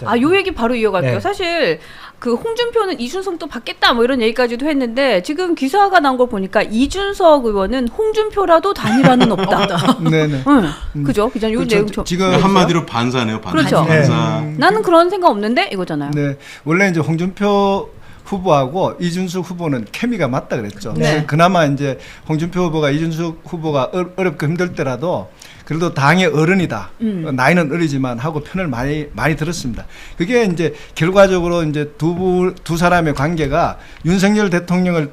요 얘기 바로 이어갈게요. 네. 사실 그 홍준표는 이준석도 받겠다 뭐 이런 얘기까지도 했는데 지금 기사가 나온 걸 보니까 이준석 의원은 홍준표라도 단일화는 없다. 네네. 응. 그죠? 기자님 요 내용 좀 지금 한마디로 반사네요. 반사. 그렇죠. 반사. 나는 그런 생각 없는데 이거잖아요. 네, 원래 이제 홍준표 후보하고 이준석 후보는 케미가 맞다 그랬죠. 네. 그나마 이제 홍준표 후보가 이준석 후보가 어렵고 힘들 때라도 그래도 당의 어른이다. 나이는 어리지만 하고 편을 많이 들었습니다. 그게 이제 결과적으로 이제 두 사람의 관계가 윤석열 대통령을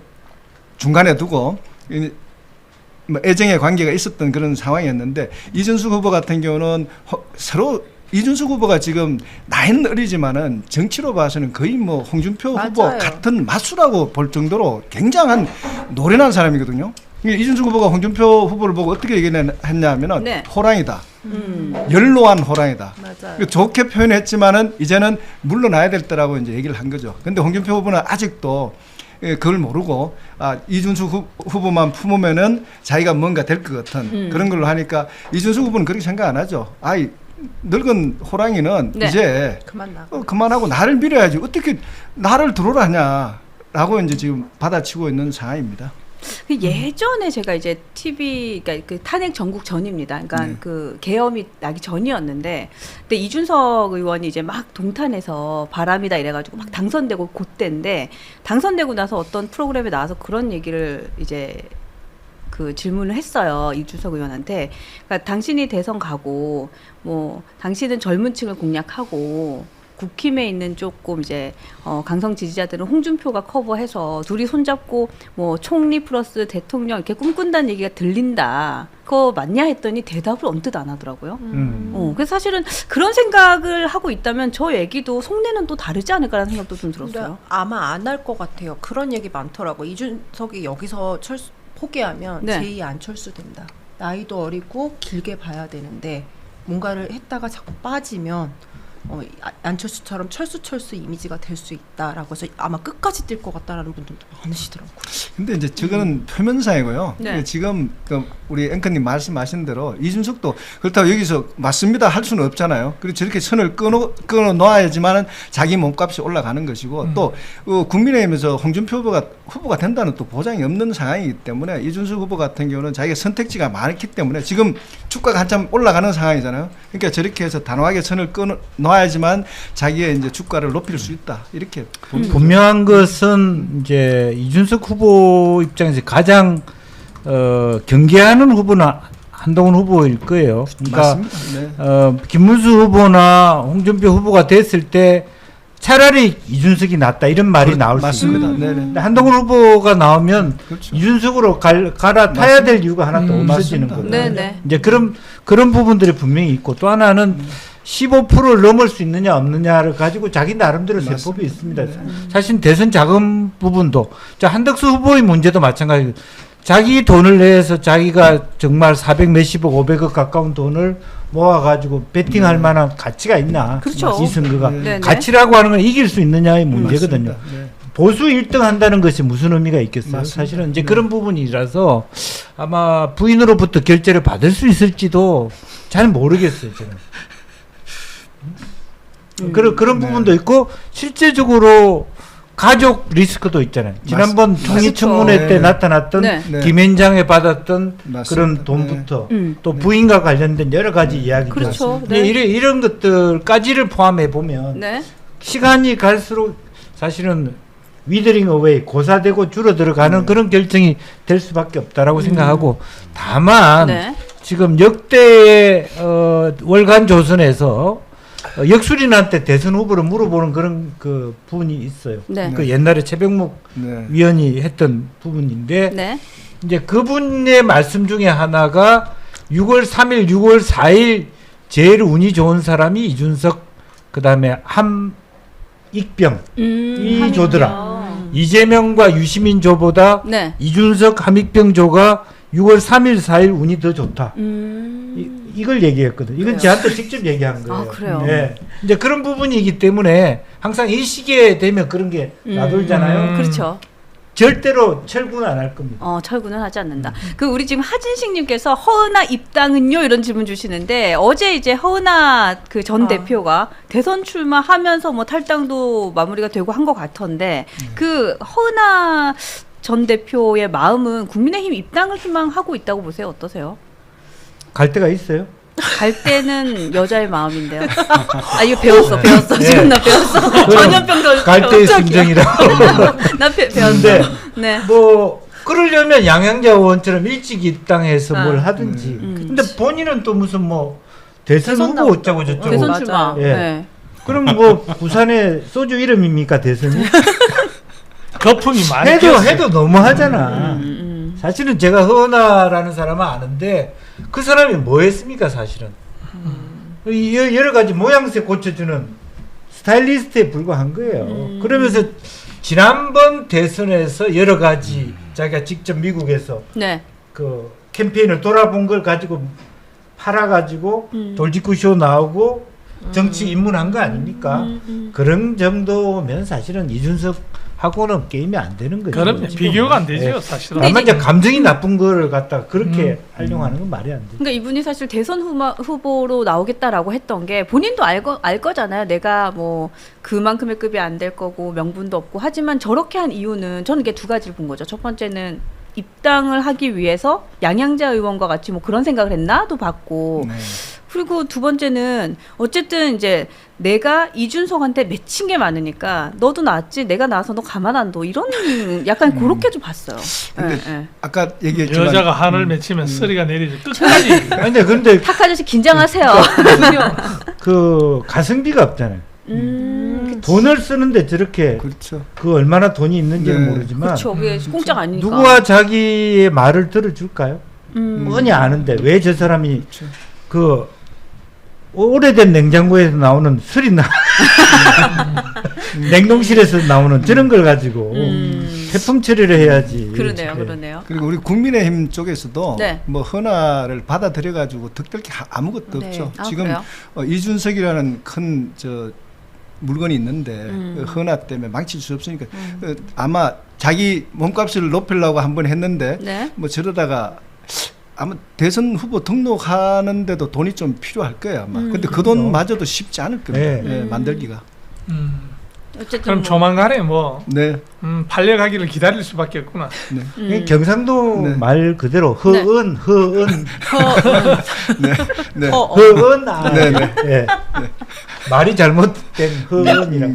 중간에 두고 뭐 애정의 관계가 있었던 그런 상황이었는데 이준석 후보 같은 경우는 서로 이준석 후보가 지금 나이는 어리지만은 정치로 봐서는 거의 뭐 홍준표 맞아요. 후보 같은 마수라고 볼 정도로 굉장한 노련한 사람이거든요. 이준석 후보가 홍준표 후보를 보고 어떻게 얘기했냐면은 네. 호랑이다. 연로한 호랑이다. 맞아요. 좋게 표현했지만은 이제는 물러나야 될 때라고 이제 얘기를 한 거죠. 근데 홍준표 후보는 아직도 그걸 모르고 이준석 후보만 품으면은 자기가 뭔가 될 것 같은 그런 걸로 하니까 이준석 후보는 그렇게 생각 안 하죠. 늙은 호랑이는 네. 이제 그만하고 나를 밀어야지 어떻게 나를 들어오라 하냐라고 이제 지금 받아치고 있는 상황입니다. 그 예전에 제가 이제 TV, 그러니까 그 탄핵 전국 전입니다. 그러니까 그 계엄이 나기 전이었는데, 근데 이준석 의원이 이제 막 동탄에서 바람이다 이래가지고 막 당선되고 그때인데, 당선되고 나서 어떤 프로그램에 나와서 그런 얘기를 이제 그 질문을 했어요. 이준석 의원한테. 그러니까 당신이 대선 가고, 뭐 당신은 젊은 층을 공략하고. 국힘에 있는 조금 이제 강성 지지자들은 홍준표가 커버해서 둘이 손잡고 뭐 총리 플러스 대통령 이렇게 꿈꾼다는 얘기가 들린다. 그거 맞냐 했더니 대답을 언뜻 안 하더라고요. 그래서 사실은 그런 생각을 하고 있다면 저 얘기도 속내는 또 다르지 않을까라는 생각도 좀 들었어요. 아마 안 할 것 같아요. 그런 얘기 많더라고. 이준석이 여기서 포기하면 네. 제2 안철수 된다. 나이도 어리고 길게 봐야 되는데 뭔가를 했다가 자꾸 빠지면 안철수처럼 철수 이미지가 될 수 있다라고 해서 아마 끝까지 뛸 것 같다라는 분들도 많으시더라고요. 근데 이제 저거는 표면상이고요. 네. 지금 우리 앵커님 말씀하신 대로 이준석도 그렇다고 여기서 맞습니다 할 수는 없잖아요. 그리고 저렇게 선을 끊어 놓아야지만은 자기 몸값이 올라가는 것이고 또 국민의힘에서 홍준표 후보가 된다는 또 보장이 없는 상황이기 때문에 이준석 후보 같은 경우는 자기가 선택지가 많기 때문에 지금 주가가 한참 올라가는 상황이잖아요. 그러니까 저렇게 해서 단호하게 선을 끊어 놓아야지만 자기의 이제 주가를 높일 수 있다 이렇게 봅니다. 분명한 것은 이제 이준석 후보 입장에서 가장 경계하는 후보는 한동훈 후보일 거예요. 그러니까 맞습니다. 네. 김문수 후보나 홍준표 후보가 됐을 때 차라리 이준석이 낫다 이런 말이 나올 수 있습니다. 맞습니다. 근데 한동훈 후보가 나오면 그렇죠. 이준석으로 갈아타야 될 이유가 하나도 없어지는 맞습니다. 거예요. 네네. 이제 그런 부분들이 분명히 있고 또 하나는 15%를 넘을 수 있느냐 없느냐를 가지고 자기 나름대로 세법이 있습니다. 사실 대선 자금 부분도 한덕수 후보의 문제도 마찬가지고 자기 돈을 내서 자기가 정말 400 몇십억 500억 가까운 돈을 모아가지고 배팅할 만한 가치가 있나. 그렇죠. 이 선거가. 네네. 가치라고 하는 건 이길 수 있느냐의 문제거든요. 맞습니다. 네. 보수 1등 한다는 것이 무슨 의미가 있겠어요? 맞습니다. 사실은 이제 그런 부분이라서 아마 부인으로부터 결제를 받을 수 있을지도 잘 모르겠어요, 저는. 그런 부분도 있고 실제적으로 가족 리스크도 있잖아요. 지난번 총리청문회 때 나타났던 네. 김현장에 받았던 맞습니다. 그런 돈부터 또 부인과 관련된 여러 가지 이야기들. 그렇죠. 네. 이런 것들까지를 포함해 보면 네. 시간이 갈수록 사실은 위더링 어웨이 고사되고 줄어들어가는 그런 결정이 될 수밖에 없다라고 생각하고 다만 네. 지금 역대의 월간 조선에서 역술인한테 대선 후보를 물어보는 그런 그 부분이 있어요. 네. 그 옛날에 최병목 위원이 했던 부분인데 네. 이제 그분의 말씀 중에 하나가 6월 3일, 6월 4일 제일 운이 좋은 사람이 이준석, 그 다음에 함익병 이 조더라. 이재명과 유시민 조보다 네. 이준석, 함익병 조가 6월 3일, 4일 운이 더 좋다. 이걸 얘기했거든. 이건 그래요. 저한테 직접 얘기한 거예요. 아, 그래요? 네. 이제 그런 부분이기 때문에 항상 이 시기에 되면 그런 게 나돌잖아요. 그렇죠. 절대로 철구는 안 할 겁니다. 철구는 하지 않는다. 그 우리 지금 하진식님께서 허은하 입당은요 이런 질문 주시는데 어제 이제 허은하 그 전 대표가 대선 출마하면서 뭐 탈당도 마무리가 되고 한 것 같던데 그 허은하 전 대표의 마음은 국민의힘 입당을 희망하고 있다고 보세요. 어떠세요? 갈 데가 있어요? 갈 때는 여자의 마음인데요. 이거 배웠어. 지금 나 배웠어. 전염병도 갈 때의 심정이라고. 나 배웠어. 근데 네. 뭐 그러려면 양양자 의원처럼 일찍 입당해서 뭘 하든지. 근데 그치. 본인은 또 무슨 뭐 대선 후보 어쩌고 저쩌고. 대선 맞아요. 출마. 예. 네. 그럼 뭐 부산의 소주 이름입니까 대선이? 거품이 많이 해도 너무하잖아. 사실은 제가 허은하라는 사람은 아는데 그 사람이 뭐 했습니까 사실은. 여러 가지 모양새 고쳐주는 스타일리스트에 불과한 거예요. 그러면서 지난번 대선에서 여러 가지 자기가 직접 미국에서 네. 그 캠페인을 돌아본 걸 가지고 팔아가지고 돌직구쇼 나오고 정치 입문한 거 아닙니까? 그런 정도면 사실은 이준석하고는 게임이 안 되는 거죠. 그럼 비교가 안 되죠, 예. 사실은. 다만 이제 감정이 나쁜 거를 갖다 그렇게 활용하는 건 말이 안 돼. 그러니까 이분이 사실 대선 후보로 나오겠다라고 했던 게 본인도 알 거잖아요. 내가 뭐 그만큼의 급이 안 될 거고 명분도 없고 하지만 저렇게 한 이유는 저는 이게 두 가지를 본 거죠. 첫 번째는 입당을 하기 위해서 양양자 의원과 같이 뭐 그런 생각을 했나도 봤고 네. 그리고 두 번째는 어쨌든 이제 내가 이준석한테 맺힌 게 많으니까 너도 나왔지 내가 나와서 너 가만 안 둬 이런 약간 그렇게 좀 봤어요. 근데 예. 아까 얘기했지만 여자가 한을 맺히면 쓰리가 내리죠. 끝까지. 아니 근데 탁 아저씨 긴장하세요. 그 가성비가 없잖아요. 돈을 쓰는데 저렇게 그렇죠. 그 얼마나 돈이 있는지는 네. 모르지만 그렇죠. 그게 공짜가 아니니까. 누구와 자기의 말을 들어줄까요? 뻔히 아는데 왜 저 사람이 그렇죠. 그 오래된 냉장고에서 나오는 술이 냉동실에서 나오는 저런 걸 가지고 태풍 처리를 해야지. 그러네요, 예. 그러네요. 그리고 우리 국민의힘 쪽에서도 네. 뭐 헌화를 받아들여 가지고 득될 게 아무것도 네. 없죠. 아, 지금 그래요? 이준석이라는 큰 물건이 있는데 그 헌화 때문에 망칠 수 없으니까 아마 자기 몸값을 높이려고 한번 했는데 네. 뭐 저러다가 아마 대선 후보 등록하는데도 돈이 좀 필요할 거예요 아마. 근데 그 돈마저도 쉽지 않을 겁니다. 네. 예, 만들기가. 어쨌든 그럼 뭐. 조만간에 뭐 네. 팔려가기를 기다릴 수밖에 없구나. 네. 경상도 네. 말 그대로 허은 네. 허은 아. 네, 네. 예. 말이 잘못된 허은이라고.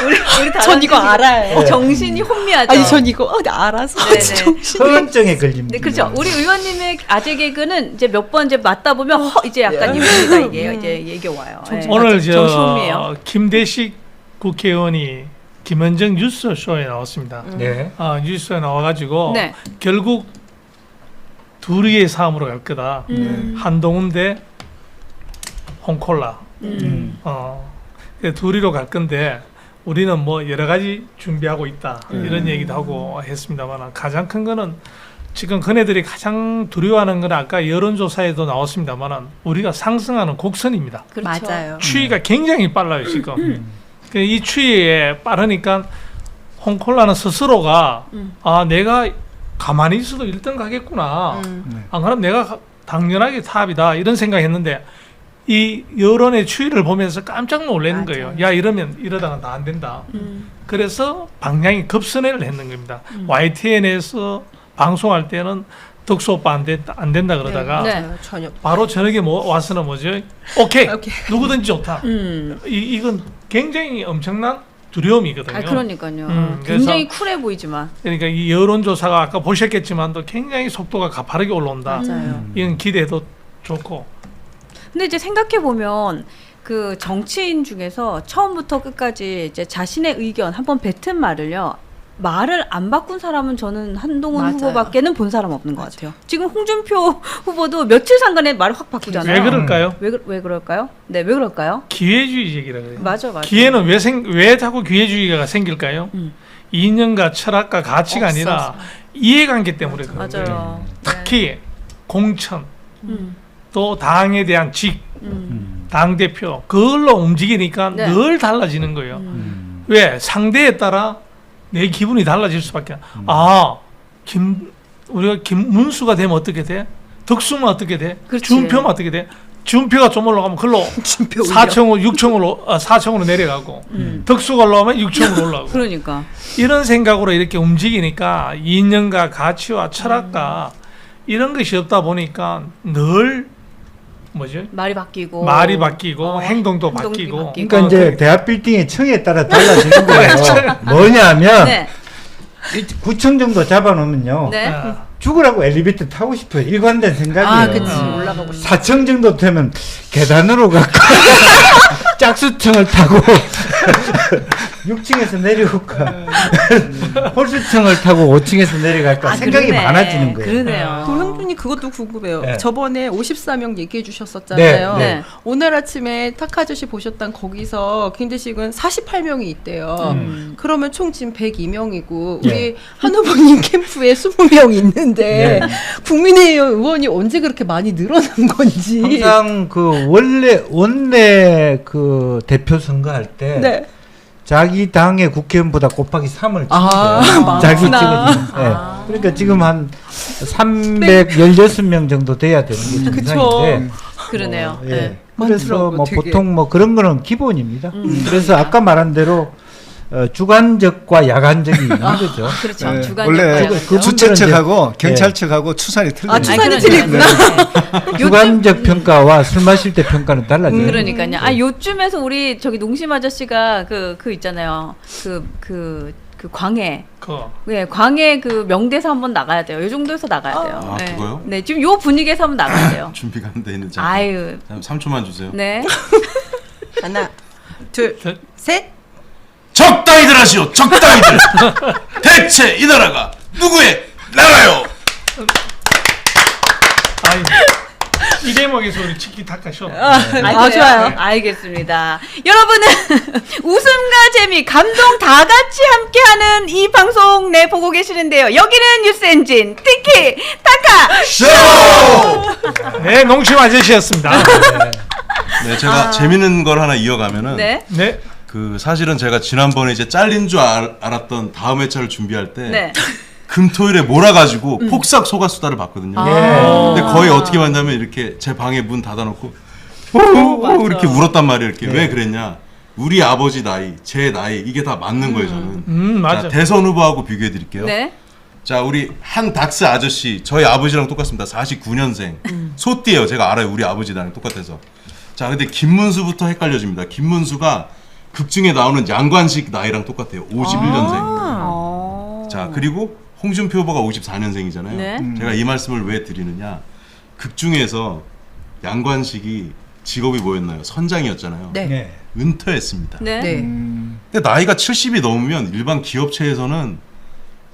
우리 전 이거 알아요. 정신이 혼미하죠. 아니 전 이거 알아서 네네. 정신이 허은증에 걸립니다. 네, 그렇죠. 우리 의원님의 아재 개그는 이제 몇 번 이제 맞다 보면 이제 약간 이분이다 이게 이제 얘기 와요. 네. 오늘 정신 혼미해요. 김대식 국회의원이 김현정 뉴스쇼에 나왔습니다. 네. 뉴스에 나와가지고 네. 결국 둘이의 싸움으로 갈 거다. 한동훈 대 홍콜라. 둘이로 갈 건데 우리는 뭐 여러 가지 준비하고 있다. 이런 얘기도 하고 했습니다만 가장 큰 거는 지금 그네들이 가장 두려워하는 건 아까 여론조사에도 나왔습니다만 우리가 상승하는 곡선입니다. 그렇죠. 맞아요. 추이가 굉장히 빨라요 지금. 이 추이에 빠르니까 홍콜라는 스스로가 내가 가만히 있어도 1등 가겠구나. 안 그러면 내가 당연하게 탑이다 이런 생각했는데 이 여론의 추이를 보면서 깜짝 놀라는 거예요. 야 이러다가 나 안 된다. 그래서 방향이 급선회를 했는 겁니다. YTN에서 방송할 때는 덕수 오빠 안 된다 그러다가 네. 전혀 바로 저녁에 와서는 뭐죠? 오케이. 누구든지 좋다. 음. 이건 굉장히 엄청난 두려움이거든요. 그러니까요. 그래서- 굉장히 쿨해 보이지만. 그러니까 이 여론조사가 아까 보셨겠지만도 굉장히 속도가 가파르게 올라온다. 맞아요. 이건 기대도 좋고. 근데 이제 생각해 보면 그 정치인 중에서 처음부터 끝까지 이제 자신의 의견 한번 뱉은 말을 안 바꾼 사람은 저는 한동훈 맞아요. 후보밖에는 본 사람 없는 것 같아요. 지금 홍준표 후보도 며칠 상간에 말을 확 바꾸잖아요. 왜 그럴까요? 왜 그럴까요? 네, 왜 그럴까요? 기회주의적이라 그래요. 맞아. 기회는 왜 자꾸 기회주의가 생길까요? 이념과 철학과 가치가 없어서. 아니라 이해관계 때문에 그런 거예요. 맞아요. 특히 공천, 음. 또 당에 대한 직, 당대표 그걸로 움직이니까 네. 늘 달라지는 거예요. 왜? 상대에 따라 내 기분이 달라질 수밖에. 우리가 김문수가 되면 어떻게 돼? 덕수면 어떻게 돼? 그렇지. 준표면 어떻게 돼? 준표가 좀 올라가면 글로 준표 4층으로 내려가고 덕수가 올라가면 6층으로 올라가고. 그러니까. 이런 생각으로 이렇게 움직이니까 이념과 가치와 철학과 이런 것이 없다 보니까 늘 뭐지? 말이 바뀌고 행동도 행동이 바뀌고. 그러니까 이제 대학 빌딩의 층에 따라 달라지는 거예요. 뭐냐면 네. 9층 정도 잡아놓으면요. 네. 아, 죽으라고 엘리베이터 타고 싶어요. 일관된 생각이에요. 그치. 올라가고 싶어. 4층 정도 되면 계단으로 가고 짝수층을 타고 6층에서 내려올까 홀수층을 타고 5층에서 내려갈까 생각이 그러네. 많아지는 거예요. 그러네요. 그 형준이 그것도 궁금해요. 네. 저번에 54명 얘기해 주셨었잖아요. 네, 네. 오늘 아침에 타카 아저씨 보셨던 거기서 김대식은 48명이 있대요. 그러면 총 지금 102명이고 우리 한 후보님 캠프에 20명 있는데 네. 국민의힘 의원이 언제 그렇게 많이 늘어난 건지. 항상 그 원내 그 대표 선거할 때 네. 자기 당의 국회의원보다 곱하기 3을 아, 찍어요. 자기 많구나. 찍어주면. 네. 그러니까 지금 한 316명 정도 돼야 되는 게 그쵸. 정상인데 그러네요. 예. 네. 그래서 많더라고요, 뭐 되게. 보통 뭐 그런 거는 기본입니다. 그래서 아까 말한 대로 주관적과 야간적이 있는 거죠. 그렇죠. 네, 주관적 원래 그분들은 주최 측하고 이제- 경찰 측하고 추산이 틀려요. 아, 추산이 그러니까요. 틀리구나. 주관적 평가와 술 마실 때 평가는 달라져요. 그러니까요. 아 요쯤에서 우리 저기 농심 아저씨가 그 있잖아요. 그 광해. 네, 광해 그 명대사 한번 나가야 돼요. 이 정도에서 나가야 돼요. 아, 네. 그거요? 네, 지금 요 분위기에서 한번 나가야 돼요. 준비가 안 돼 있는지. 아유, 3초만 주세요. 네. 하나, 둘, 셋. 적당히들 하시오. 적당히들. 대체 이 나라가 누구의 나라요? 아이, 이 대목에서 우리 치키타카 쇼. 그래요? 좋아요. 알겠습니다. 여러분은 웃음과 재미, 감동 다 같이 함께하는 이 방송 네 보고 계시는데요. 여기는 뉴스엔진 티키 타카 쇼! 네, 농심 아저씨였습니다. 네, 제가 재밌는 걸 하나 이어가면은 네. 네. 그 사실은 제가 지난번에 이제 잘린 줄 알았던 다음 회차를 준비할 때 네. 금토일에 몰아가지고 폭삭 소가수다를 봤거든요. 아. 예. 근데 거의 어떻게 봤냐면 이렇게 제 방에 문 닫아놓고 이렇게 울었단 말이에요. 이렇게 왜 그랬냐? 우리 아버지 나이, 제 나이 이게 다 맞는 거예요. 저는. 맞아. 자, 대선 후보하고 비교해 드릴게요. 네. 자, 우리 한 닥스 아저씨 저희 아버지랑 똑같습니다. 49년생 소띠예요. 제가 알아요. 우리 아버지 나랑 똑같아서. 자, 근데 김문수부터 헷갈려집니다. 김문수가 극중에 나오는 양관식 나이랑 똑같아요. 51년생. 어. 자, 그리고 홍준표 후보가 54년생이잖아요. 네. 제가 이 말씀을 왜 드리느냐? 극중에서 양관식이 직업이 뭐였나요? 선장이었잖아요. 네. 네. 은퇴했습니다. 네. 네. 근데 나이가 70이 넘으면 일반 기업체에서는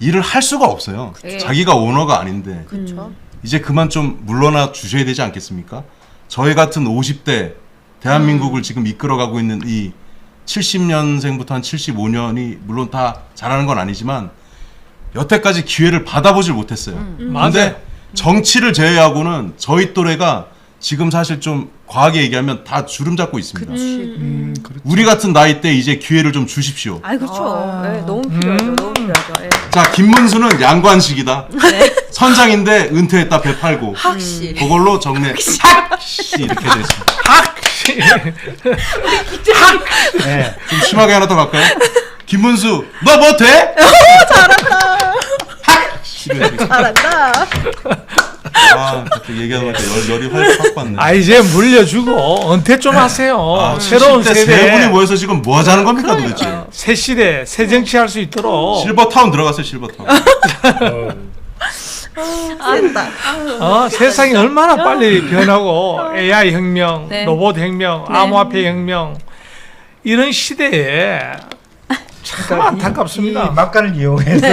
일을 할 수가 없어요. 예. 자기가 오너가 아닌데 그렇죠. 이제 그만 좀 물러나 주셔야 되지 않겠습니까? 저희 같은 50대 대한민국을 지금 이끌어가고 있는 이 70년생부터 한 75년이 물론 다 잘하는 건 아니지만 여태까지 기회를 받아보질 못했어요. 맞아요. 근데 정치를 제외하고는 저희 또래가 지금 사실 좀 과하게 얘기하면 다 주름 잡고 있습니다. 그렇죠. 우리 같은 나이 때 이제 기회를 좀 주십시오. 아, 그렇죠. 네, 너무 필요하죠. 너무 필요하죠. 예. 자, 김문수는 양관식이다. 네. 선장인데 은퇴했다 배 팔고 확실히. 그걸로 정리 학시 이렇게 돼 있습니다. 네. 좀 심하게 하나 더 갈까요? 김문수 너 뭐 돼? 잘한다. 학시 이렇게 돼 있습니다. 잘한다. 아, 갑자기 얘기하다 보니까 열이 확 받네. 아, 이제 물려주고 은퇴 좀 하세요. 아, 새로운 70대 세대. 세 분이 모여서 지금 뭐 하자는 겁니까 도대체? 새 시대, 새 정치할 수 있도록 실버타운 들어갔어요 실버타운. 됐다. 세상이 얼마나 빨리 변하고 AI 혁명, 네. 로봇 혁명, 네. 암호화폐 혁명 이런 시대에 참 안타깝습니다. 이 막간을 이용해서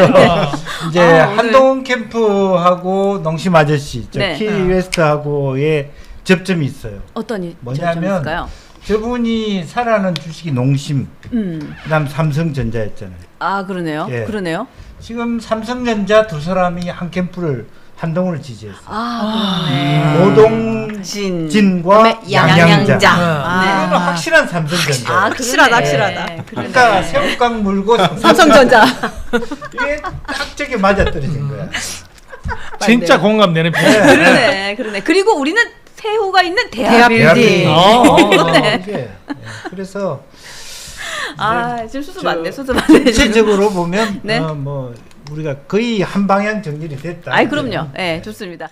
이제 아, 오늘- 한동훈 캠프하고 농심 아저씨, 저 네. 키웨스트하고의 접점이 있어요. 어떤 뭐냐면 점일까요? 저분이 살아는 주식이 농심, 그다음 삼성전자였잖아요. 아, 그러네요. 예. 그러네요. 지금 삼성전자 두 사람이 한 캠프를 한동훈을 지지했어요. 아, 오동진과 그다음에 양양자. 네. 이거는 확실한 삼성전자. 아, 확실하다, 그러네. 확실하다. 그러네. 그러니까 새우깡 물고 삼성전자. 이게 딱 저게 맞아떨어진 거야. 진짜 공감되는 표현. 그러네. 그리고 우리는 새우가 있는 대합 대합빌딩. 이게 그래서 아, 지금 수습 안 돼. 수습 안 돼. 전체적으로 보면 네. 뭐 우리가 거의 한 방향 정렬이 됐다. 아이, 그럼요. 예, 좋습니다.